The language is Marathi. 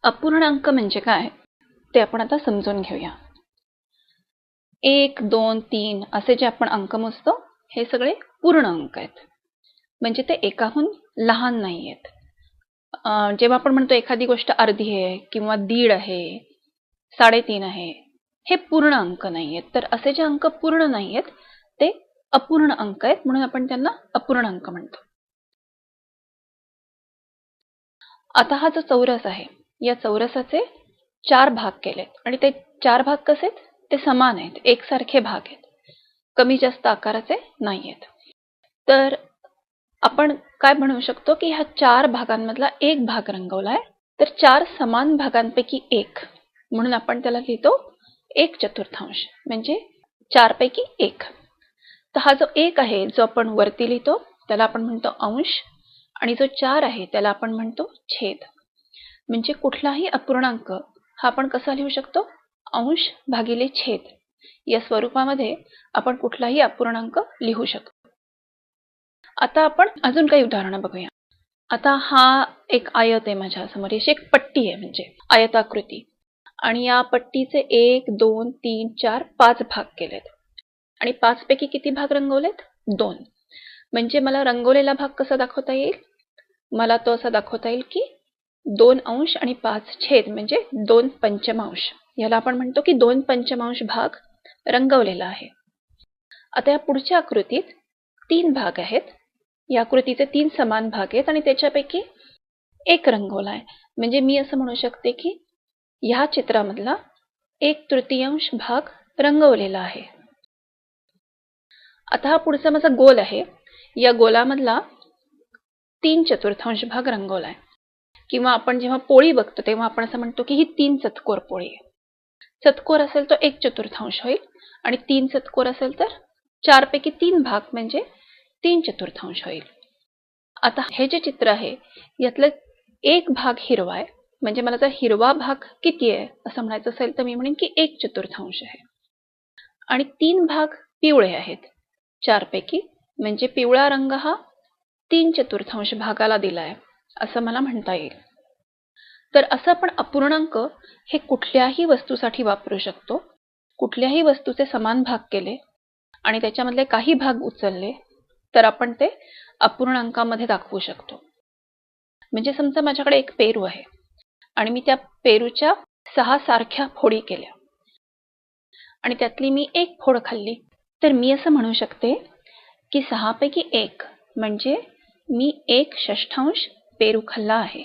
अपूर्णांक म्हणजे काय ते आपण आता समजून घेऊया. 1, 2, 3 असे जे आपण अंक मोजतो हे सगळे पूर्ण अंक आहेत. म्हणजे ते एकाहून लहान नाही आहेत. जेव्हा आपण म्हणतो एखादी गोष्ट अर्धी आहे किंवा दीड आहे, 3.5 आहे, हे पूर्ण अंक नाही आहेत. तर असे जे अंक पूर्ण नाही आहेत ते अपूर्ण अंक आहेत, म्हणून आपण त्यांना अपूर्णांक म्हणतो. आता हा जो चौरस आहे या चौरसाचे 4 भाग केलेत आणि ते 4 भाग कसे आहेत? ते समान आहेत, एकसारखे भाग आहेत, कमी जास्त आकाराचे नाही आहेत. तर आपण काय म्हणू शकतो की ह्या 4 भागांमधला एक भाग रंगवलाय, तर 4 समान भागांपैकी एक, म्हणून आपण त्याला लिहितो 1/4 म्हणजे 4 पैकी 1. तर हा जो 1 आहे जो आपण वरती लिहितो त्याला आपण म्हणतो अंश आणि जो 4 आहे त्याला आपण म्हणतो छेद. म्हणजे कुठलाही अपूर्णांक हा आपण कसा लिहू शकतो? अंश भागिले छेद या स्वरूपामध्ये आपण कुठलाही अपूर्णांक लिहू शकतो. आता आपण अजून काही उदाहरणं बघूया. आता हा एक आयत आहे माझ्या समोर, अशी एक पट्टी आहे म्हणजे आयताकृती, आणि या पट्टीचे 1, 2, 3, 4, 5 भाग केलेत आणि 5 पैकी किती भाग रंगवलेत? 2. म्हणजे मला रंगवलेला भाग कसा दाखवता येईल? मला तो असा दाखवता येईल की 2 अंश आणि 5 छेद म्हणजे 2 पंचमांश. याला आपण म्हणतो की 2 पंचमांश भाग रंगवलेला आहे. आता या पुढच्या आकृतीत 3 भाग आहेत. या आकृतीचे 3 समान भाग आहेत आणि त्याच्यापैकी एक रंगवला आहे. म्हणजे मी असं म्हणू शकते की ह्या चित्रामधला 1/3 भाग रंगवलेला आहे. आता हा पुढचा माझा गोल आहे. या गोलामधला 3/4 भाग रंगवला आहे. किंवा आपण जेव्हा पोळी बघतो तेव्हा आपण असं म्हणतो की ही 3 चतकोर पोळी आहे. चतकोर असेल तो 1/4 होईल आणि 3 चतकोर असेल तर 4 पैकी 3 भाग म्हणजे 3/4 होईल. आता हे जे चित्र आहे यातला एक भाग हिरवा आहे, म्हणजे मला जर हिरवा भाग किती आहे असं म्हणायचं असेल तर मी म्हणेन की 1/4 आहे. आणि 3 भाग पिवळे आहेत 4 पैकी, म्हणजे पिवळा रंग हा 3/4 भागाला दिलाय असं मला म्हणता येईल. तर असं आपण अपूर्णांक हे कुठल्याही वस्तूसाठी वापरू शकतो. कुठल्याही वस्तूचे समान भाग केले आणि त्याच्यामधले काही भाग उचलले तर आपण ते अपूर्णांकामध्ये दाखवू शकतो. म्हणजे समजा माझ्याकडे एक पेरू आहे आणि मी त्या पेरूच्या 6 सारख्या फोडी केल्या आणि त्यातली मी एक फोड खाल्ली, तर मी असं म्हणू शकते की 6 पैकी 1 म्हणजे मी 1/6 पेरू खाल्ला आहे.